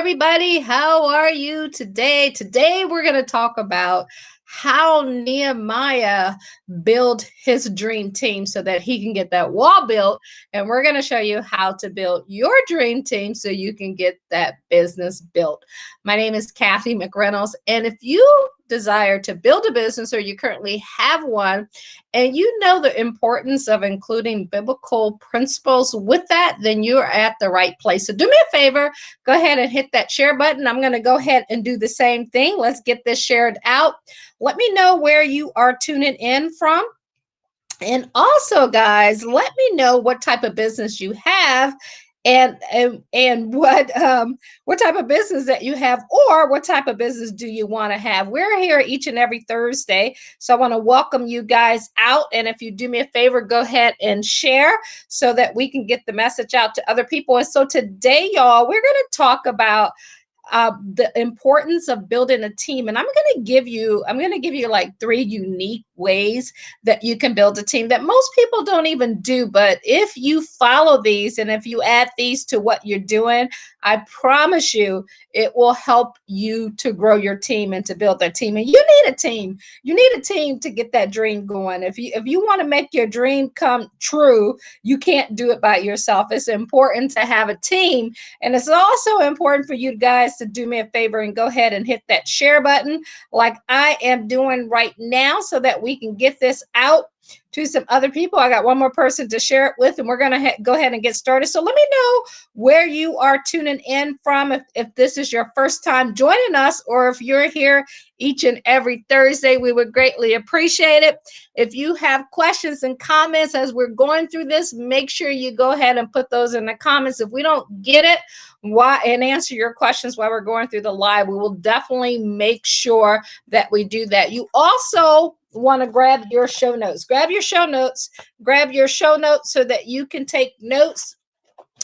everybody. How are you today? Today, we're going to talk about how Nehemiah built his dream team so that he can get that wall built. And we're going to show you how to build your dream team so you can get that business built. My name is Kathy McReynolds. And if you desire to build a business or you currently have one, and you know the importance of including biblical principles with that, then you're at the right place. So do me a favor, go ahead and hit that share button. I'm going to go ahead and do the same thing. Let's get this shared out. Let me know where you are tuning in from. And also, guys, let me know what type of business you have and what type of business that you have, or what type of business do you want to have. We're here each and every Thursday, so I want to welcome you guys out. And if you do me a favor, go ahead and share so that we can get the message out to other people. And so today, y'all, we're going to talk about the importance of building a team. And I'm going to give you like 3 unique ways that you can build a team that most people don't even do. But if you follow these and if you add these to what you're doing, I promise you it will help you to grow your team and to build that team. And you need a team. You need a team to get that dream going. If you want to make your dream come true, you can't do it by yourself. It's important to have a team. And it's also important for you guys to do me a favor and go ahead and hit that share button like I am doing right now so that we can get this out to some other people. I got one more person to share it with, and we're going to go ahead and get started. So let me know where you are tuning in from, if this is your first time joining us, or if you're here each and every Thursday. We would greatly appreciate it. If you have questions and comments as we're going through this, make sure you go ahead and put those in the comments. If we don't get it, and answer your questions while we're going through the live, we will definitely make sure that we do that. You also want to grab your show notes. Grab your show notes so that you can take notes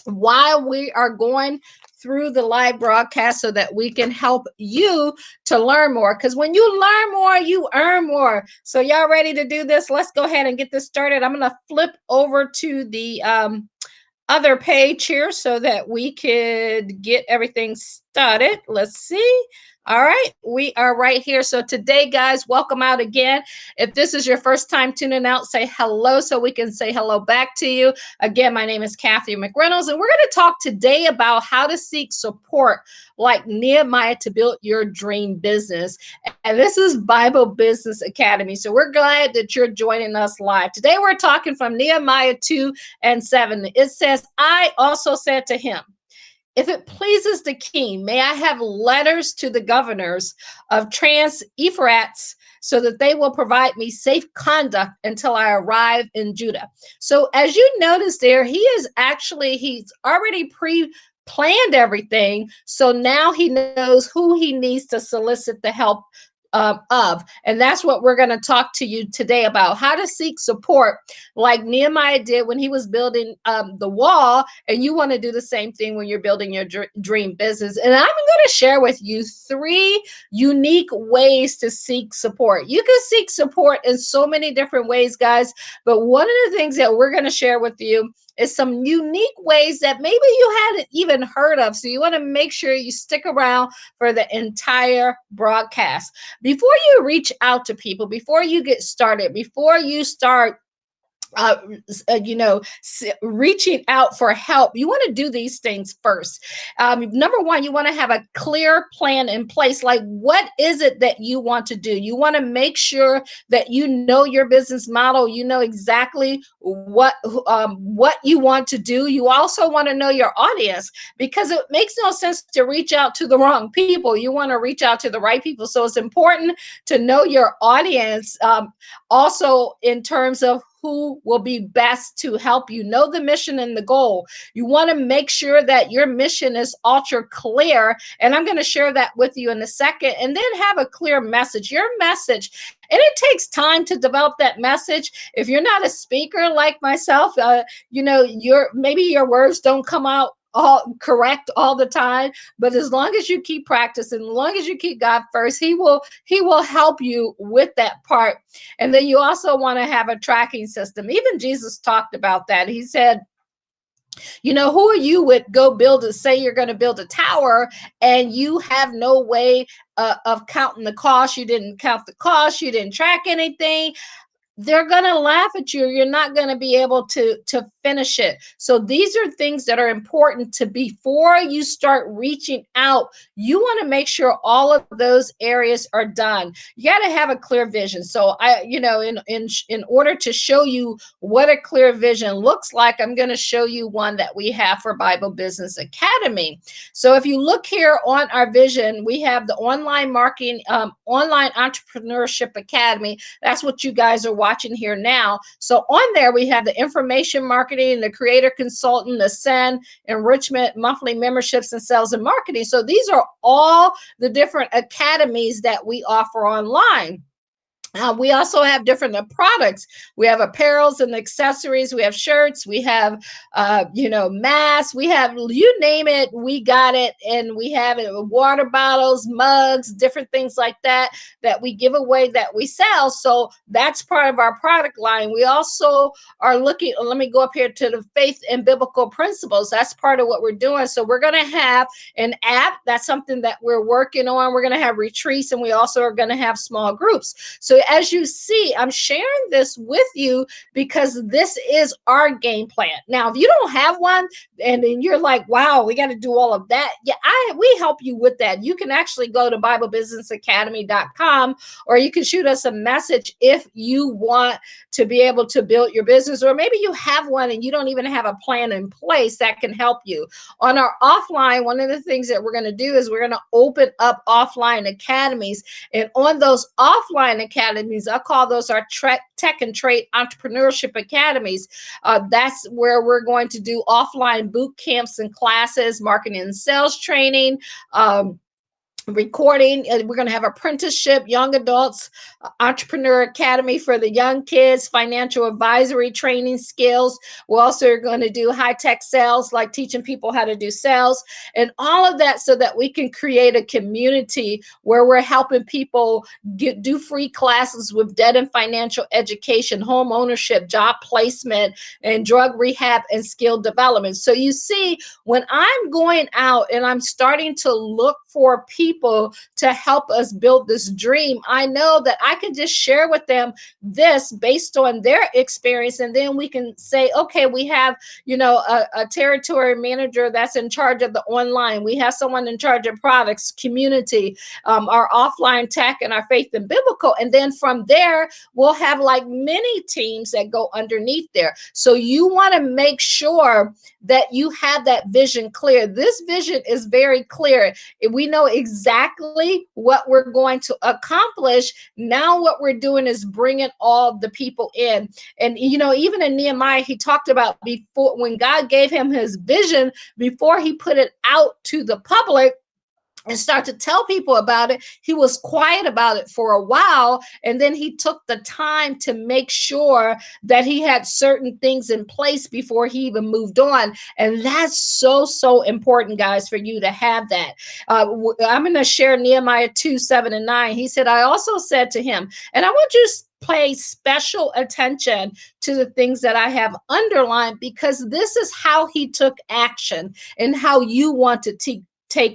while we are going through the live broadcast so that we can help you to learn more. Because when you learn more, you earn more. So y'all ready to do this? Let's go ahead and get this started. I'm going to flip over to the other page here so that we could get everything started. Let's see. All right, we are right here. So today, guys, welcome out again. If this is your first time tuning out, say hello so we can say hello back to you. Again, my name is Kathy McReynolds, and we're going to talk today about how to seek support like Nehemiah to build your dream business. And this is Bible Business Academy. So we're glad that you're joining us live. Today, we're talking from Nehemiah 2:7. It says, I also said to him, if it pleases the king, may I have letters to the governors of Trans-Euphrates so that they will provide me safe conduct until I arrive in Judah. So as you notice there, he's already planned everything. So now he knows who he needs to solicit the help of. And that's what we're going to talk to you today about, how to seek support like Nehemiah did when he was building the wall. And you want to do the same thing when you're building your dream business. And I'm going to share with you 3 unique ways to seek support. You can seek support in so many different ways, guys. But one of the things that we're going to share with you is some unique ways that maybe you hadn't even heard of. So you want to make sure you stick around for the entire broadcast. Before you reach out to people, before you get started, before you start reaching out for help, you want to do these things first. Number one, you want to have a clear plan in place. Like, what is it that you want to do? You want to make sure that you know your business model. You know exactly what you want to do. You also want to know your audience, because it makes no sense to reach out to the wrong people. You want to reach out to the right people. So it's important to know your audience. Also, in terms of who will be best to help you know the mission and the goal. You want to make sure that your mission is ultra clear. And I'm going to share that with you in a second. And then have a clear message, your message. And it takes time to develop that message. If you're not a speaker like myself, maybe your words don't come out all correct all the time, but as long as you keep practicing, as long as you keep God first, he will help you with that part. And then you also want to have a tracking system. Even Jesus talked about that. He said, You know, who are you with go build a, say you're going to build a tower and you have no way of counting the cost. You didn't count the cost. You didn't track anything. They're going to laugh at you. You're not going to be able to finish it. So these are things that are important to, before you start reaching out, you want to make sure all of those areas are done. You got to have a clear vision. So I, you know, in order to show you what a clear vision looks like, I'm going to show you one that we have for Bible Business Academy. So if you look here on our vision, we have the online marketing, online entrepreneurship academy. That's what you guys are watching here now. So on there, we have the information marketing, the creator consultant, the send, enrichment, monthly memberships, and sales and marketing. So these are all the different academies that we offer online. We also have different products. We have apparels and accessories. We have shirts. We have, you know, masks. We have, you name it, we got it. And we have it with water bottles, mugs, different things like that, that we give away, that we sell. So that's part of our product line. We also are looking, let me go up here to the faith and biblical principles. That's part of what we're doing. So we're going to have an app. That's something that we're working on. We're going to have retreats, and we also are going to have small groups. So as you see, I'm sharing this with you because this is our game plan. Now, if you don't have one and then you're like, wow, we got to do all of that. Yeah, we help you with that. You can actually go to BibleBusinessAcademy.com, or you can shoot us a message if you want to be able to build your business, or maybe you have one and you don't even have a plan in place that can help you. On our offline, one of the things that we're going to do is we're going to open up offline academies. And on those offline academies, I call those our tech and trade entrepreneurship academies. That's where we're going to do offline boot camps and classes, marketing and sales training, recording. We're going to have apprenticeship, young adults, entrepreneur academy for the young kids, financial advisory training skills. We're also going to do high-tech sales, like teaching people how to do sales, and all of that, so that we can create a community where we're helping people do free classes with debt and financial education, home ownership, job placement, and drug rehab and skill development. So you see, when I'm going out and I'm starting to look for people to help us build this dream, I know that I can just share with them this based on their experience, and then we can say, okay, we have, you know, a territory manager that's in charge of the online. We have someone in charge of products, community, our offline tech, and our faith and biblical. And then from there, we'll have like many teams that go underneath there. So you want to make sure that you have that vision clear. This vision is very clear. We know exactly what we're going to accomplish. Now what we're doing is bringing all the people in. And, you know, even in Nehemiah, he talked about, before, when God gave him his vision, before he put it out to the public and start to tell people about it, he was quiet about it for a while. And then he took the time to make sure that he had certain things in place before he even moved on. And that's so, so important, guys, for you to have that. I'm going to share Nehemiah 2:7-9. He said, I also said to him, and I want you to pay special attention to the things that I have underlined, because this is how he took action and how you want to take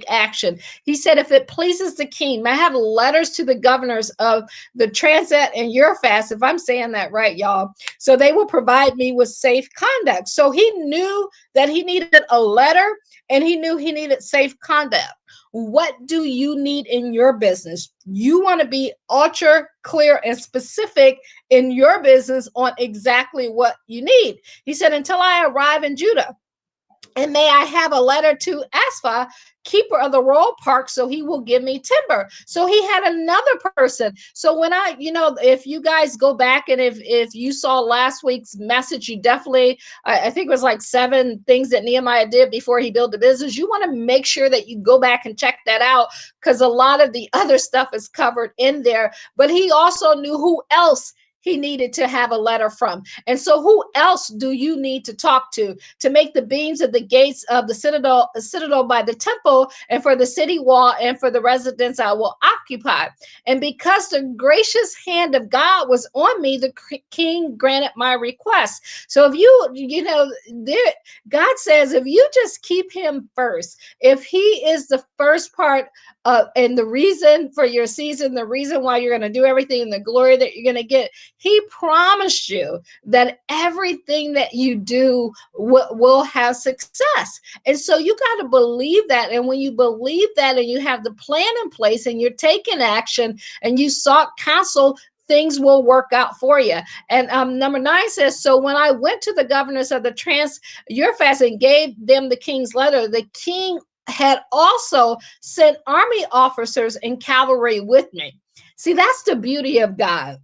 action. He said, if it pleases the king, I have letters to the governors of the Trans-Euphrates and Euphrates, if I'm saying that right, y'all, so they will provide me with safe conduct. So he knew that he needed a letter, and he knew he needed safe conduct. What do you need in your business? You want to be ultra clear and specific in your business on exactly what you need. He said, until I arrive in Judah, and may I have a letter to Asaph, keeper of the royal park, so he will give me timber. So he had another person. So when I, you know, if you guys go back, and if you saw last week's message, you definitely, I think it was like 7 things that Nehemiah did before he built the business. You want to make sure that you go back and check that out, because a lot of the other stuff is covered in there. But he also knew who else he needed to have a letter from. And so who else do you need to talk to make the beams of the gates of the citadel by the temple, and for the city wall, and for the residence I will occupy? And because the gracious hand of God was on me, the king granted my request. So if God says, if you just keep him first, if he is the first part and the reason for your season, the reason why you're going to do everything, and the glory that you're going to get, he promised you that everything that you do will have success. And so you got to believe that. And when you believe that, and you have the plan in place, and you're taking action, and you sought counsel, things will work out for you. And number 9 says, so when I went to the governors of the Trans-Euphrates and gave them the king's letter, the king had also sent army officers and cavalry with me. See, that's the beauty of God.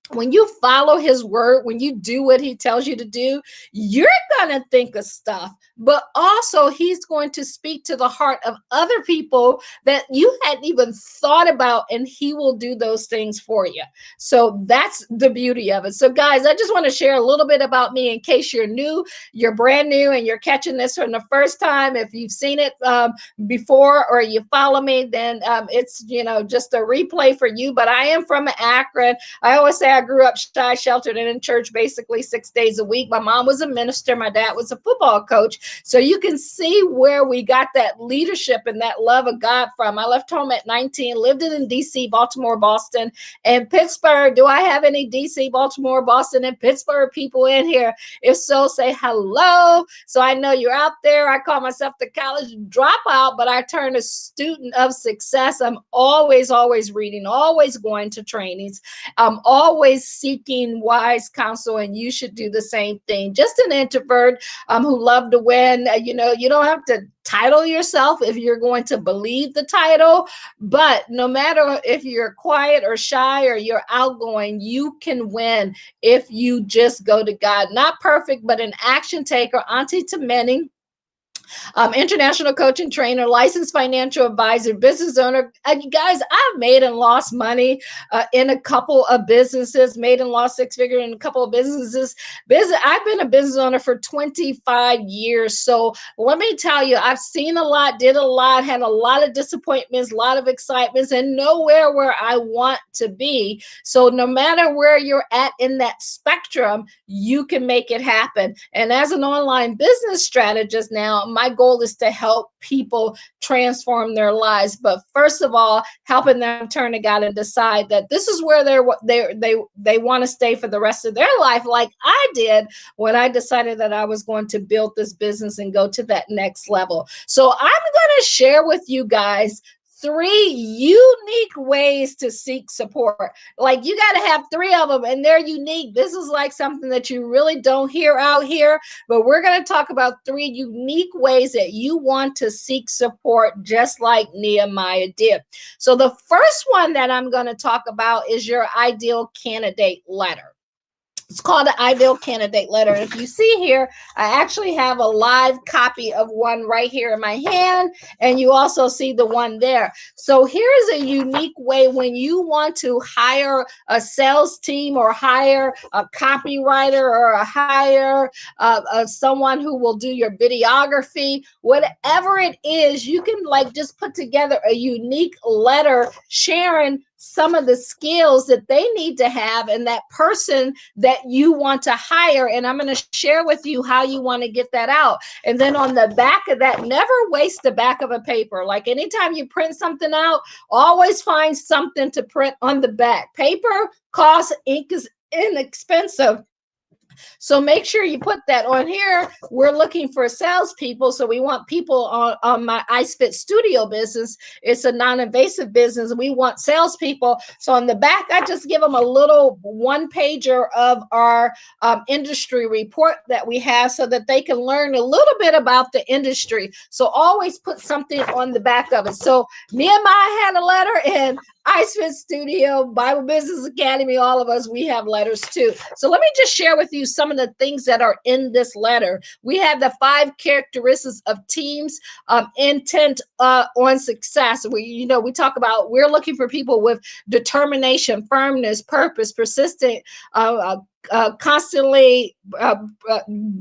When you follow his word, when you do what he tells you to do, you're going to think of stuff, but also he's going to speak to the heart of other people that you hadn't even thought about, and he will do those things for you. So that's the beauty of it. So guys, I just want to share a little bit about me in case you're new, you're brand new, and you're catching this for the first time. If you've seen it before, or you follow me, then it's, just a replay for you. But I am from Akron. I always say I grew up shy, sheltered, and in church basically 6 days a week. My mom was a minister. My dad was a football coach. So you can see where we got that leadership and that love of God from. I left home at 19, lived in DC, Baltimore, Boston, and Pittsburgh. Do I have any DC, Baltimore, Boston, and Pittsburgh people in here? If so, say hello. So I know you're out there. I call myself the college dropout, but I turn a student of success. I'm always reading, always going to trainings. I'm always seeking wise counsel, and you should do the same thing. Just an introvert who love to win. You don't have to title yourself if you're going to believe the title, but no matter if you're quiet or shy or you're outgoing, you can win if you just go to God. Not perfect, but an action taker, auntie to many. International coach and trainer, licensed financial advisor, business owner. You guys, I've made and lost money in a couple of businesses, made and lost 6 figures in a couple of businesses. I've been a business owner for 25 years. So let me tell you, I've seen a lot, did a lot, had a lot of disappointments, a lot of excitements, and nowhere where I want to be. So no matter where you're at in that spectrum, you can make it happen. And as an online business strategist now, my goal is to help people transform their lives. But first of all, helping them turn to God and decide that this is where they want to stay for the rest of their life, like I did when I decided that I was going to build this business and go to that next level. So I'm going to share with you guys 3 unique ways to seek support. Like, you got to have 3 of them, and they're unique. This is like something that you really don't hear out here, but we're going to talk about 3 unique ways that you want to seek support, just like Nehemiah did. So the first one that I'm going to talk about is your ideal candidate letter. It's called the ideal candidate letter. If you see here, I actually have a live copy of one right here in my hand, and you also see the one there. So here's a unique way when you want to hire a sales team, or hire a copywriter, or hire someone who will do your videography, whatever it is, you can just put together a unique letter sharing some of the skills that they need to have, and that person that you want to hire. And I'm going to share with you how you want to get that out. And then on the back of that, never waste the back of a paper. Like, anytime you print something out, always find something to print on the back. Paper costs, ink is inexpensive. So make sure you put that on here. We're looking for salespeople. So we want people on my iFit Studio business. It's a non-invasive business. We want salespeople. So on the back, I just give them a little 1-pager of our industry report that we have, so that they can learn a little bit about the industry. So always put something on the back of it. So Nehemiah had a letter, and iFit Studio, Bible Business Academy, all of us, we have letters too. So let me just share with you some of the things that are in this letter. We have the 5 characteristics of teams, intent on success. We talk about we're looking for people with determination, firmness, purpose, persistent, constantly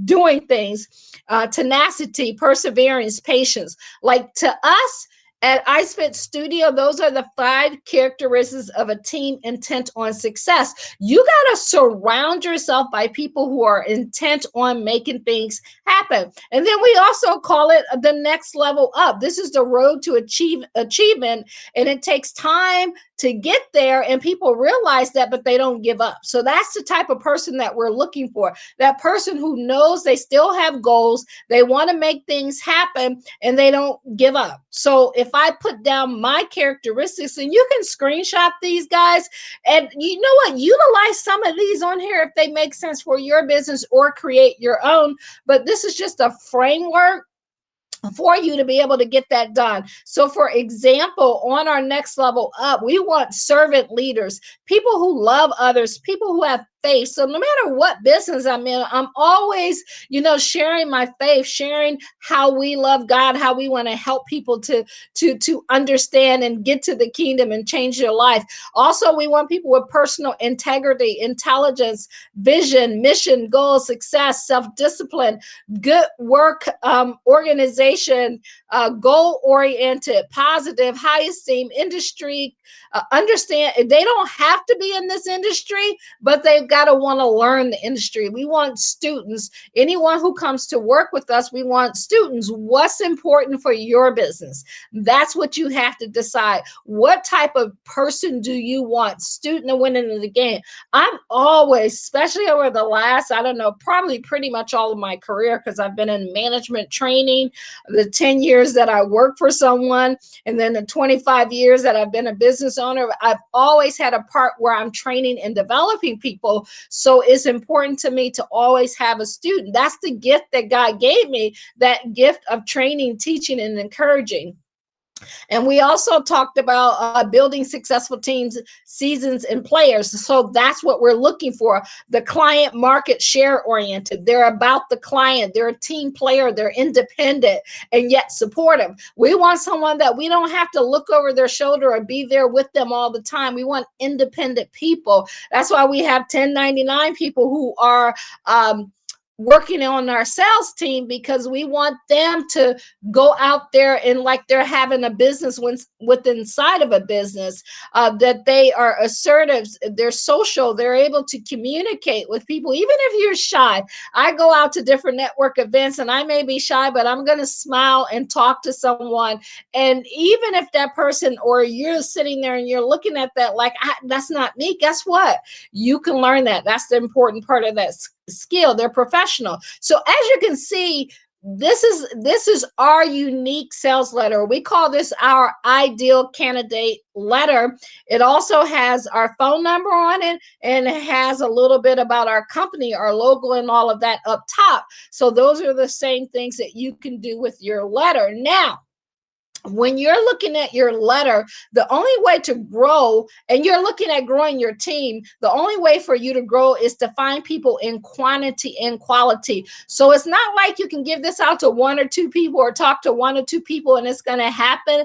doing things, tenacity, perseverance, patience. Like to us, at iFit Studio, those are the 5 characteristics of a team intent on success. You got to surround yourself by people who are intent on making things happen. And then we also call it the next level up. This is the road to achievement, and it takes time to get there, and people realize that, but they don't give up. So that's the type of person that we're looking for. That person who knows they still have goals, they want to make things happen, and they don't give up. So if I put down my characteristics, and you can screenshot these, guys, and you know what, utilize some of these on here if they make sense for your business, or create your own. But this is just a framework for you to be able to get that done. So for example, on our next level up, we want servant leaders, people who love others, people who have faith. So no matter what business I'm in, I'm always, sharing my faith, sharing how we love God, how we want to help people to understand and get to the kingdom and change their life. Also, we want people with personal integrity, intelligence, vision, mission, goals, success, self-discipline, good work, organization, goal-oriented, positive, high esteem, industry, understand they don't have to be in this industry, but they've got to want to learn the industry. We want students, anyone who comes to work with us, we want students. What's important for your business? That's what you have to decide. What type of person do you want? Student and winning in the game. I'm always, especially over the last, I don't know, probably pretty much all of my career, because I've been in management training, the 10 years that I worked for someone, and then the 25 years that I've been a business owner, I've always had a part where I'm training and developing people. So it's important to me to always have a student. That's the gift that God gave me, that gift of training, teaching, and encouraging. And we also talked about building successful teams, seasons, and players. So that's what we're looking for. The client market share oriented. They're about the client. They're a team player. They're independent and yet supportive. We want someone that we don't have to look over their shoulder or be there with them all the time. We want independent people. That's why we have 1099 people who are working on our sales team, because we want them to go out there and like they're having a business with inside of a business, that they are assertive, they're social, they're able to communicate with people. Even if you're shy, I go out to different network events and I may be shy, but I'm going to smile and talk to someone. And even if that person, or you're sitting there and you're looking at that like, that's not me, guess what? You can learn that. That's the important part of that skill. They're professional. So as you can see, this is our unique sales letter. We call this our ideal candidate letter. It also has our phone number on it, and it has a little bit about our company, our logo, and all of that up top. So those are the same things that you can do with your letter. Now, when you're looking at your letter, the only way to grow, and you're looking at growing your team, the only way for you to grow is to find people in quantity and quality. So it's not like you can give this out to 1 or 2 people, or talk to 1 or 2 people and it's going to happen,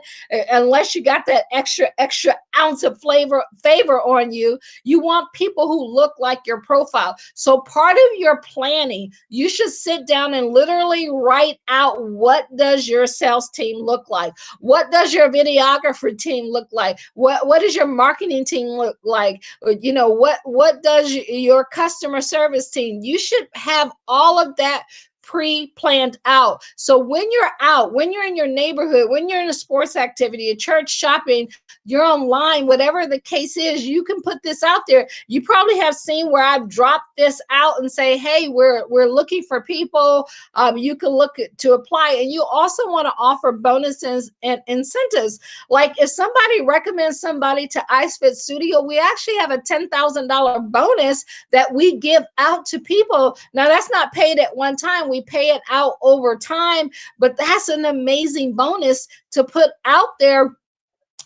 unless you got that extra ounce of favor on you. You want people who look like your profile. So part of your planning, you should sit down and literally write out, what does your sales team look like? What does your videographer team look like? What does your marketing team look like? What does your customer service team? You should have all of that pre-planned out. So when you're out, when you're in your neighborhood, when you're in a sports activity, a church, shopping, you're online, whatever the case is, you can put this out there. You probably have seen where I've dropped this out and say, hey, we're looking for people. You can look to apply. And you also want to offer bonuses and incentives. Like if somebody recommends somebody to iFit Studio, we actually have a $10,000 bonus that we give out to people. Now that's not paid at one time. We pay it out over time, but that's an amazing bonus to put out there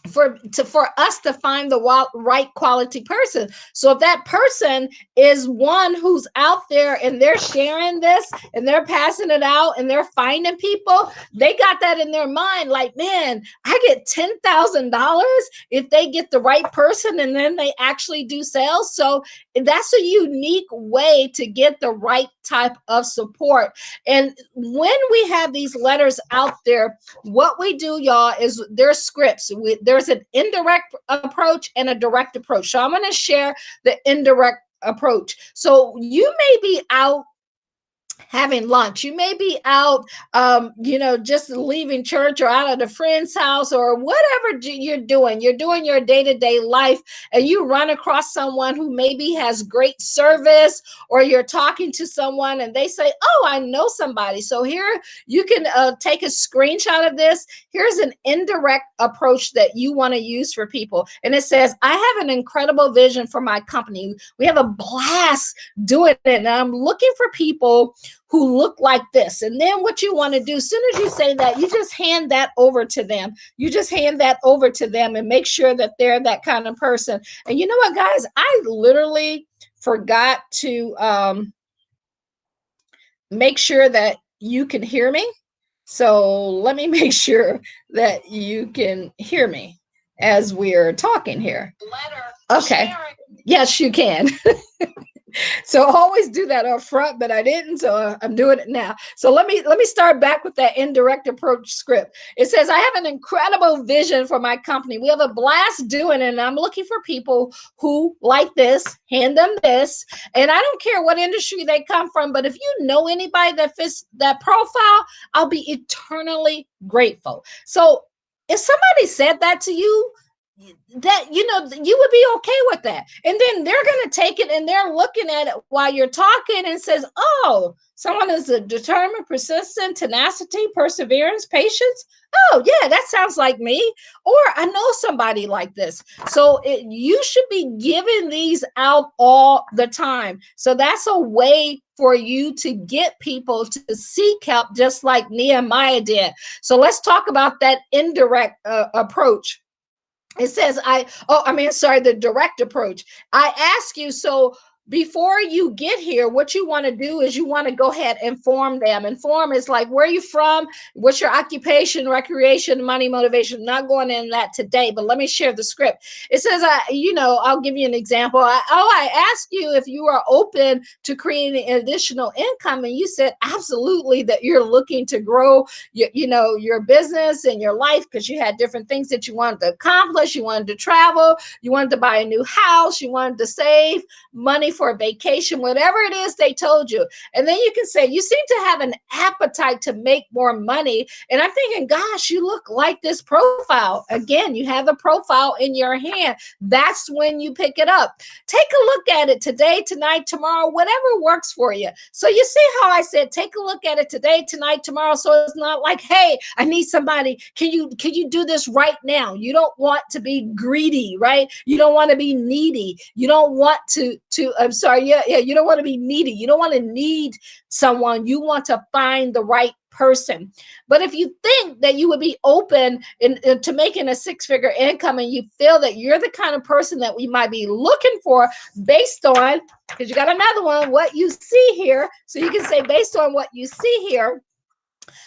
for us to find the right quality person. So if that person is one who's out there and they're sharing this and they're passing it out and they're finding people, they got that in their mind, like, man, I get $10,000 if they get the right person and then they actually do sales. So that's a unique way to get the right type of support. And when we have these letters out there, what we do, y'all, is there's scripts. There's an indirect approach and a direct approach. So I'm going to share the indirect approach. So you may be out having lunch. You may be out, just leaving church or out at a friend's house or whatever you're doing. You're doing your day-to-day life and you run across someone who maybe has great service, or you're talking to someone and they say, oh, I know somebody. So here you can take a screenshot of this. Here's an indirect approach that you want to use for people. And it says, I have an incredible vision for my company. We have a blast doing it. And I'm looking for people who look like this. And then what you want to do, as soon as you say that, you just hand that over to them. You just hand that over to them and make sure that they're that kind of person. And you know what, guys? I literally forgot to make sure that you can hear me. So let me make sure that you can hear me as we're talking here. Okay. Yes, you can. So always do that up front, but I didn't, so I'm doing it now. So let me start back with that indirect approach script. It says, I have an incredible vision for my company. We have a blast doing it, and I'm looking for people who like this, hand them this. And I don't care what industry they come from, but if you know anybody that fits that profile, I'll be eternally grateful. So if somebody said that to you, that you would be okay with that, and then they're going to take it and they're looking at it while you're talking and says, oh, someone is a determined, persistent, tenacity, perseverance, patience. Oh yeah, that sounds like me, or I know somebody like this. So you should be giving these out all the time. So that's a way for you to get people to seek help, just like Nehemiah did. So let's talk about that indirect approach. It says, the direct approach. I ask you, so before you get here, what you want to do is you want to go ahead and inform them. Inform is like, where are you from? What's your occupation, recreation, money, motivation? I'm not going in that today, but let me share the script. It says, I'll give you an example. I asked you if you are open to creating additional income. And you said, absolutely, that you're looking to grow your business and your life because you had different things that you wanted to accomplish. You wanted to travel, you wanted to buy a new house, you wanted to save money for a vacation, whatever it is they told you. And then you can say, you seem to have an appetite to make more money. And I'm thinking, gosh, you look like this profile. Again, you have the profile in your hand. That's when you pick it up. Take a look at it today, tonight, tomorrow, whatever works for you. So you see how I said, take a look at it today, tonight, tomorrow. So it's not like, hey, I need somebody. Can you do this right now? You don't want to be greedy, right? You don't want to be needy. You don't want to I'm sorry. Yeah. You don't want to be needy. You don't want to need someone. You want to find the right person. But if you think that you would be open to making a six-figure income, and you feel that you're the kind of person that we might be looking for based on, because you got another one, what you see here. So you can say, based on what you see here,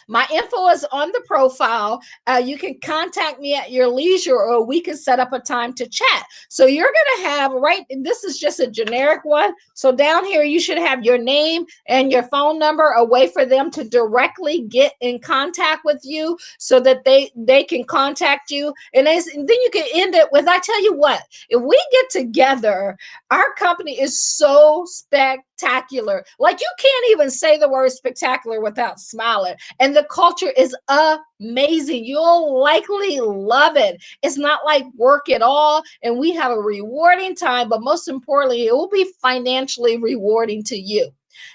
my info is on the profile. You can contact me at your leisure, or we can set up a time to chat. So you're going to have, right, this is just a generic one. So down here, you should have your name and your phone number, a way for them to directly get in contact with you so that they can contact you. And then you can end it with, I tell you what, if we get together, our company is so spectacular. Like, you can't even say the word spectacular without smiling. And the culture is amazing. You'll likely love it. It's not like work at all. And we have a rewarding time, but most importantly, it will be financially rewarding to you.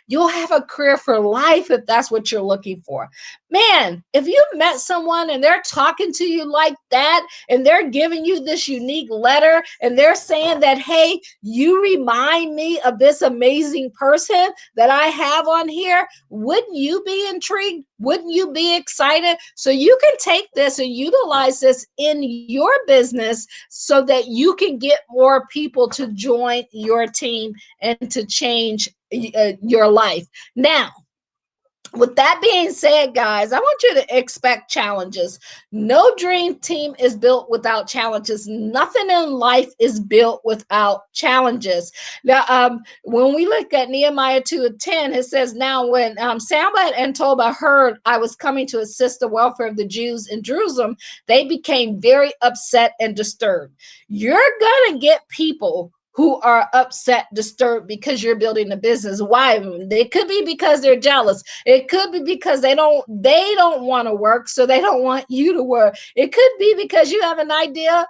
You'll have a career for life if that's what you're looking for. Man, if you met someone and they're talking to you like that, and they're giving you this unique letter, and they're saying that, hey, you remind me of this amazing person that I have on here, wouldn't you be intrigued? Wouldn't you be excited? So you can take this and utilize this in your business so that you can get more people to join your team and to change your life. Now, with that being said, guys, I want you to expect challenges. No dream team is built without challenges. Nothing in life is built without challenges. Now, when we look at Nehemiah 2:10, it says, now when Sanballat and Tobiah heard I was coming to assist the welfare of the Jews in Jerusalem, they became very upset and disturbed. You're going to get people who are upset, disturbed because you're building a business. Why? It could be because they're jealous. It could be because they don't want to work, so they don't want you to work. It could be because you have an idea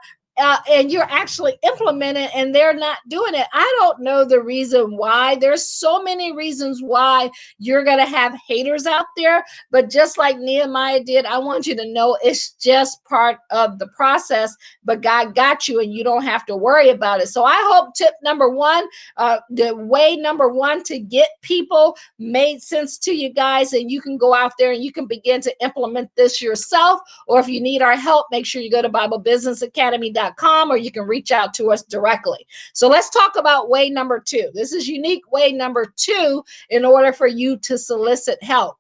and you're actually implementing and they're not doing it. I don't know the reason why. There's so many reasons why you're going to have haters out there, but just like Nehemiah did, I want you to know it's just part of the process, but God got you and you don't have to worry about it. So I hope tip number one, the way number one to get people made sense to you guys, and you can go out there and you can begin to implement this yourself. Or if you need our help, make sure you go to BibleBusinessAcademy.com, or you can reach out to us directly. So let's talk about way number two. This is unique way number two in order for you to solicit help.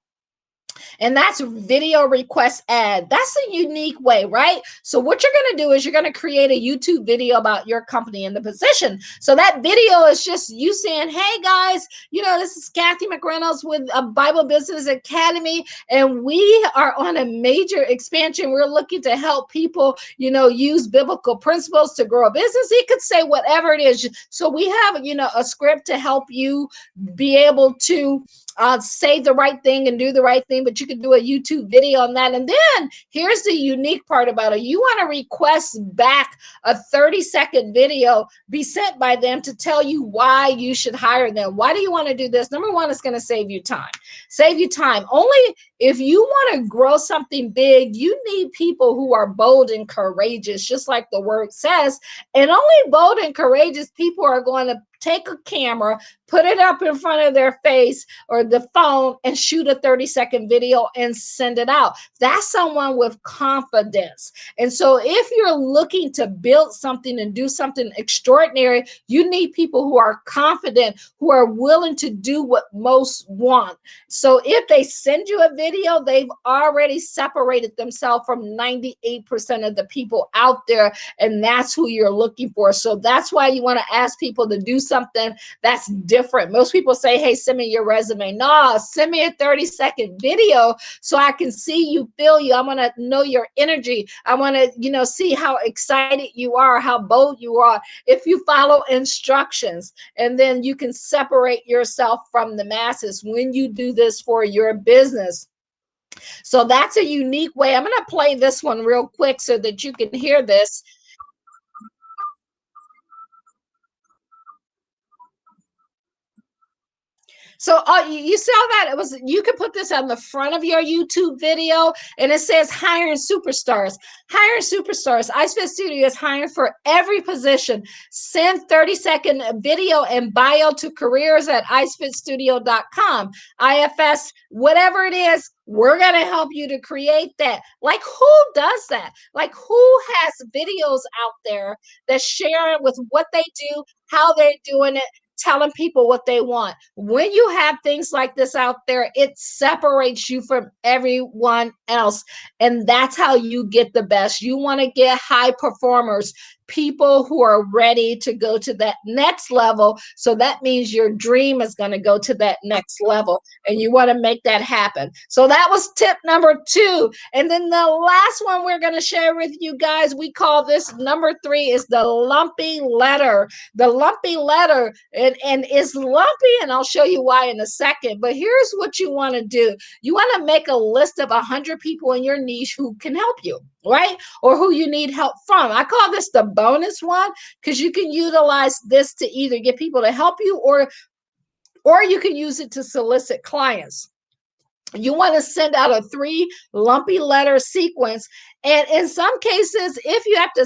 And that's video request ad. That's a unique way, right? So what you're going to do is you're going to create a YouTube video about your company and the position. So that video is just you saying, hey guys, this is Kathy McReynolds with a Bible Business Academy, and we are on a major expansion. We're looking to help people, use biblical principles to grow a business. You could say whatever it is. So we have, a script to help you be able to say the right thing and do the right thing, but you can do a YouTube video on that. And then here's the unique part about it. You want to request back a 30-second video be sent by them to tell you why you should hire them. Why do you want to do this? Number one, it's going to save you time. Save you time. Only if you want to grow something big, you need people who are bold and courageous, just like the word says. And only bold and courageous people are going to take a camera, put it up in front of their face or the phone, and shoot a 30-second video and send it out. That's someone with confidence. And so if you're looking to build something and do something extraordinary, you need people who are confident, who are willing to do what most want. So if they send you a video, they've already separated themselves from 98% of the people out there, and that's who you're looking for. So that's why you want to ask people to do something that's different. Most people say, hey, send me your resume. No, send me a 30-second video so I can see you, feel you. I want to know your energy. I want to, see how excited you are, how bold you are. If you follow instructions, and then you can separate yourself from the masses when you do this for your business. So that's a unique way. I'm going to play this one real quick so that you can hear this. So you saw that you could put this on the front of your YouTube video, and it says hiring superstars. Hiring superstars. iSpit Studio is hiring for every position. Send 30-second video and bio to careers@iSpitstudio.com. IFS, whatever it is, we're going to help you to create that. Like, who does that? Like, who has videos out there that share it with what they do, how they're doing it, telling people what they want? When you have things like this out there, it separates you from everyone else. And that's how you get the best. You want to get high performers, people who are ready to go to that next level. So that means your dream is going to go to that next level, and you want to make that happen. So that was tip number two. And then the last one we're going to share with you guys, we call this number three, is the lumpy letter. The lumpy letter, and it's lumpy, and I'll show you why in a second. But here's what you want to do. You want to make a list of 100 people in your niche who can help you, right? Or who you need help from. I call this the bonus one, because you can utilize this to either get people to help you, or or you can use it to solicit clients. You want to send out a 3 lumpy letter sequence. And in some cases, if you have to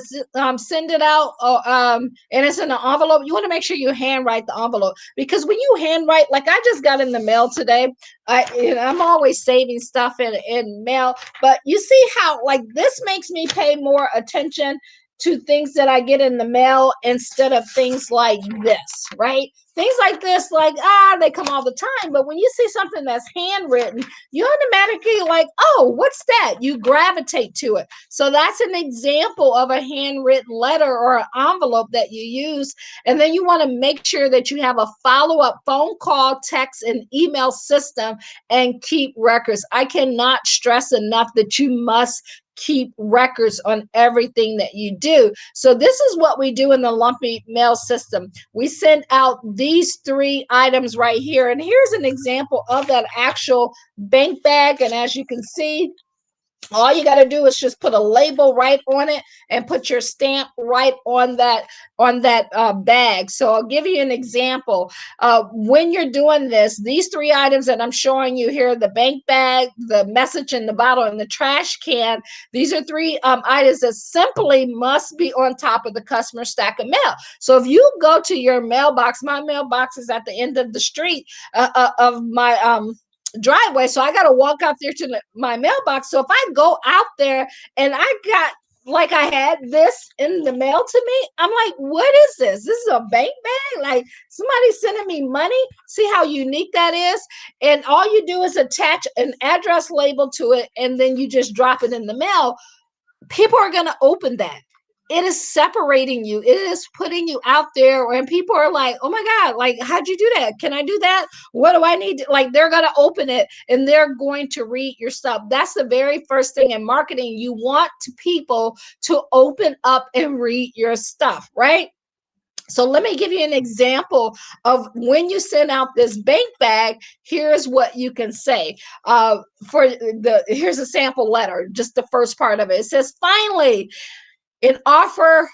send it out and it's in an envelope, you want to make sure you handwrite the envelope, because when you handwrite, like I just got in the mail today, I'm always saving stuff in mail, but you see how like this makes me pay more attention to things that I get in the mail instead of things like this, right? Things like this, like, they come all the time. But when you see something that's handwritten, you automatically like, oh, what's that? You gravitate to it. So that's an example of a handwritten letter or an envelope that you use. And then you want to make sure that you have a follow-up phone call, text, and email system and keep records. I cannot stress enough that you must keep records on everything that you do. So this is what we do in the lumpy mail system. We send out these 3 items right here. And here's an example of that actual bank bag. And as you can see, all you got to do is just put a label right on it and put your stamp right on that bag. So I'll give you an example. When you're doing this, these 3 items that I'm showing you here, the bank bag, the message in the bottle, and the trash can, these are 3 items that simply must be on top of the customer stack of mail. So if you go to your mailbox, my mailbox is at the end of the street of my driveway, so I got to walk out there to my mailbox. So if I go out there and I got, like, I had this in the mail to me, I'm like, what is this? This is a bank bag? Like somebody sending me money? See how unique that is? And all you do is attach an address label to it, and then you just drop it in the mail. People are going to open that. It is separating you. It is putting you out there, and people are like, oh my God, like, how'd you do that? Can I do that? What do I need to, like, they're going to open it and they're going to read your stuff. That's the very first thing in marketing. You want people to open up and read your stuff, right? So let me give you an example of when you send out this bank bag. Here's what you can say. Here's a sample letter, just the first part of it. It says, finally, an offer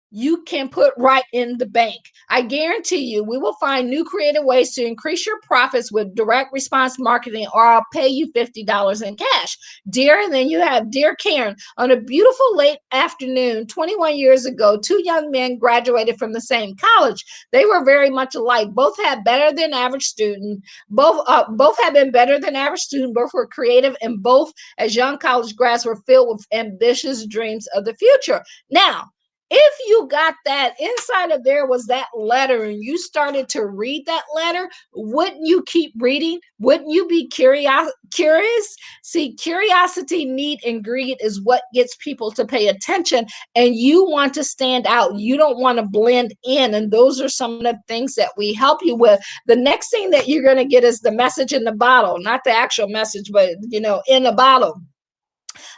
you can put right in the bank. I guarantee you, we will find new creative ways to increase your profits with direct response marketing, or I'll pay you $50 in cash. Dear, and then you have, dear Karen, on a beautiful late afternoon, 21 years ago, 2 young men graduated from the same college. They were very much alike. Both had better than average student. Both had been better than average student. Both were creative, and both, as young college grads, were filled with ambitious dreams of the future. Now, if you got that inside of there was that letter and you started to read that letter, wouldn't you keep reading? Wouldn't you be curious? See, curiosity, need, and greed is what gets people to pay attention, and you want to stand out. You don't want to blend in, and those are some of the things that we help you with. The next thing that you're going to get is the message in the bottle, not the actual message, but in the bottle.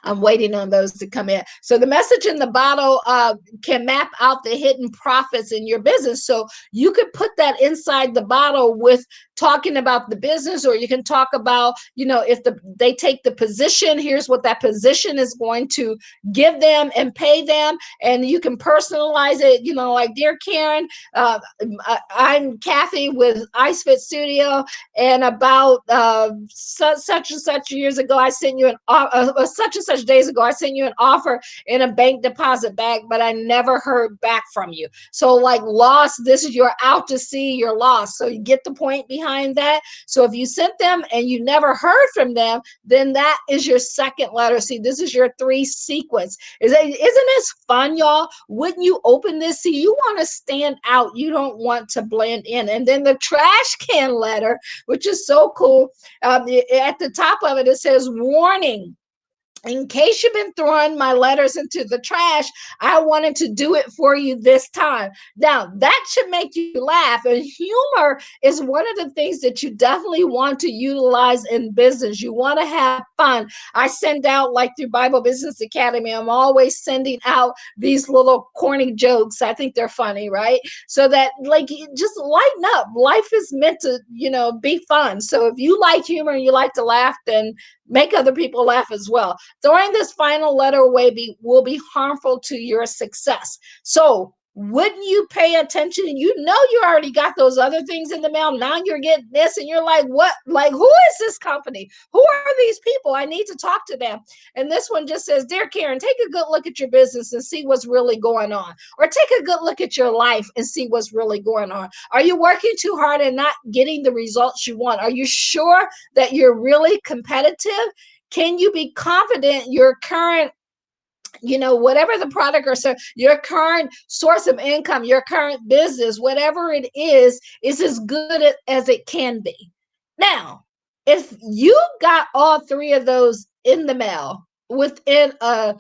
I'm waiting on those to come in. So the message in the bottle can map out the hidden profits in your business. So you could put that inside the bottle with talking about the business, or you can talk about, if they take the position, here's what that position is going to give them and pay them. And you can personalize it, like, dear Karen, I'm Kathy with Ice Fit Studio, and about such and such years ago, I sent you such and such days ago, I sent you an offer in a bank deposit bag, but I never heard back from you. So, like, lost, this is, you're out to see, you're lost. So you get the point behind that. So if you sent them and you never heard from them, then that is your second letter. See, this is your 3 sequence. Isn't this fun, y'all? Wouldn't you open this? See, you want to stand out. You don't want to blend in. And then the trash can letter, which is so cool. At the top of it, it says, warning. In case you've been throwing my letters into the trash, I wanted to do it for you this time. Now, that should make you laugh. And humor is one of the things that you definitely want to utilize in business. You want to have fun. I send out, like, through Bible Business Academy, I'm always sending out these little corny jokes. I think they're funny, right? So that, like, just lighten up. Life is meant to, be fun. So if you like humor and you like to laugh, then make other people laugh as well. Throwing this final letter away will be harmful to your success. So wouldn't you pay attention? You know, you already got those other things in the mail. Now you're getting this, and you're like, what? Like, who is this company? Who are these people? I need to talk to them. And this one just says, Dear Karen, take a good look at your business and see what's really going on. Or take a good look at your life and see what's really going on. Are you working too hard and not getting the results you want? Are you sure that you're really competitive? Can you be confident your current, whatever the product or service, your current source of income, your current business, whatever it is as good as it can be? Now, if you got all three of those in the mail within a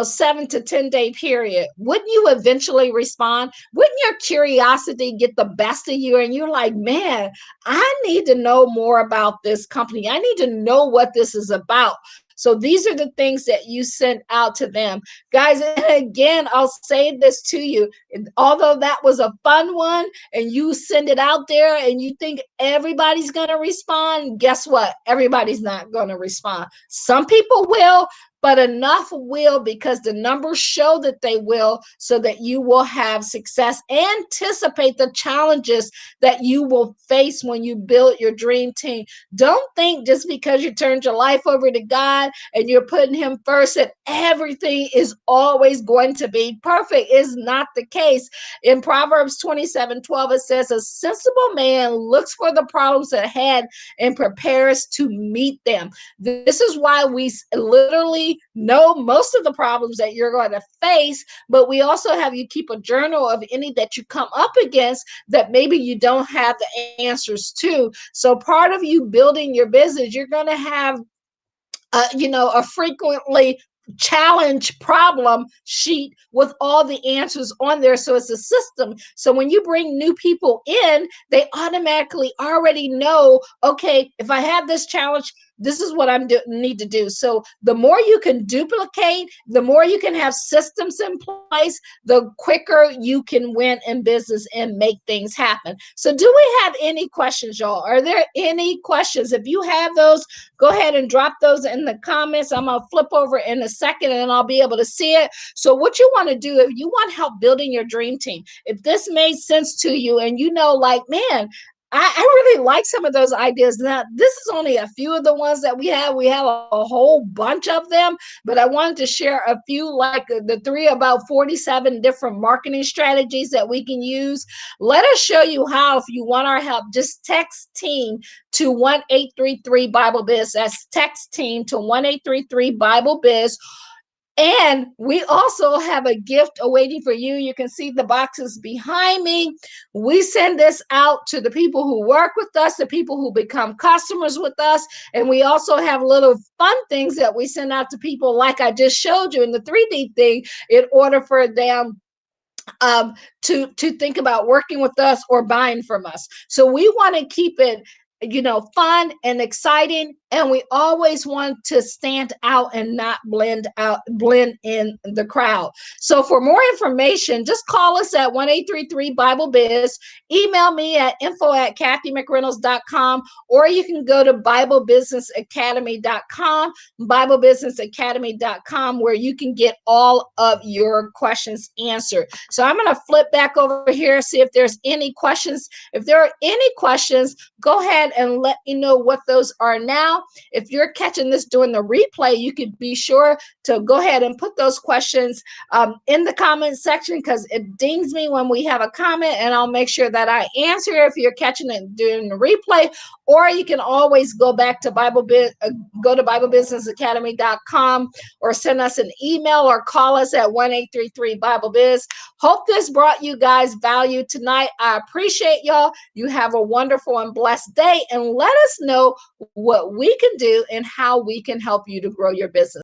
7 to 10 day period, wouldn't you eventually respond? Wouldn't your curiosity get the best of you, and you're like, man, I need to know more about this company, I need to know what this is about? So these are the things that you sent out to them, guys. And again, I'll say this to you, although that was a fun one and you send it out there and you think everybody's going to respond, guess what? Everybody's not going to respond. Some people will, but enough will, because the numbers show that they will, so that you will have success. Anticipate the challenges that you will face when you build your dream team. Don't think just because you turned your life over to God and you're putting him first that everything is always going to be perfect. Is not the case. In Proverbs 27:12, it says, a sensible man looks for the problems ahead and prepares to meet them. This is why we literally know most of the problems that you're going to face, but we also have you keep a journal of any that you come up against that maybe you don't have the answers to. So part of you building your business, you're going to have a frequently challenge problem sheet with all the answers on there. So it's a system. So when you bring new people in, they automatically already know, okay, if I have this challenge, this is what I need to do. So the more you can duplicate, the more you can have systems in place, the quicker you can win in business and make things happen. So do we have any questions, y'all? Are there any questions? If you have those, go ahead and drop those in the comments. I'm going to flip over in a second and I'll be able to see it. So what you want to do, if you want help building your dream team, if this made sense to you and like, man, I really like some of those ideas. Now, this is only a few of the ones that we have. We have a whole bunch of them, but I wanted to share a few, like the three, about 47 different marketing strategies that we can use. Let us show you how. If you want our help, just text team to 1-833-BIBLE-BIZ. That's text team to 1-833-BIBLE-BIZ. And we also have a gift awaiting for you. You can see the boxes behind me. We send this out to the people who work with us, the people who become customers with us. And we also have little fun things that we send out to people, like I just showed you in the 3D thing, in order for them to think about working with us or buying from us. So we want to keep it fun and exciting, and we always want to stand out and not blend in the crowd. So for more information, just call us at 1-833-BIBLE-BIZ, email me at info@kathymcreynolds.com, or you can go to BibleBusinessAcademy.com, BibleBusinessAcademy.com, where you can get all of your questions answered. So I'm going to flip back over here, see if there's any questions. If there are any questions, go ahead and let me know what those are now. If you're catching this during the replay, you could be sure to go ahead and put those questions in the comment section, because it dings me when we have a comment, and I'll make sure that I answer if you're catching it during the replay. Or you can always go back to go to BibleBusinessAcademy.com, or send us an email or call us at 1-833-BIBLE-BIZ. Hope this brought you guys value tonight. I appreciate y'all. You have a wonderful and blessed day, and let us know what we can do and how we can help you to grow your business.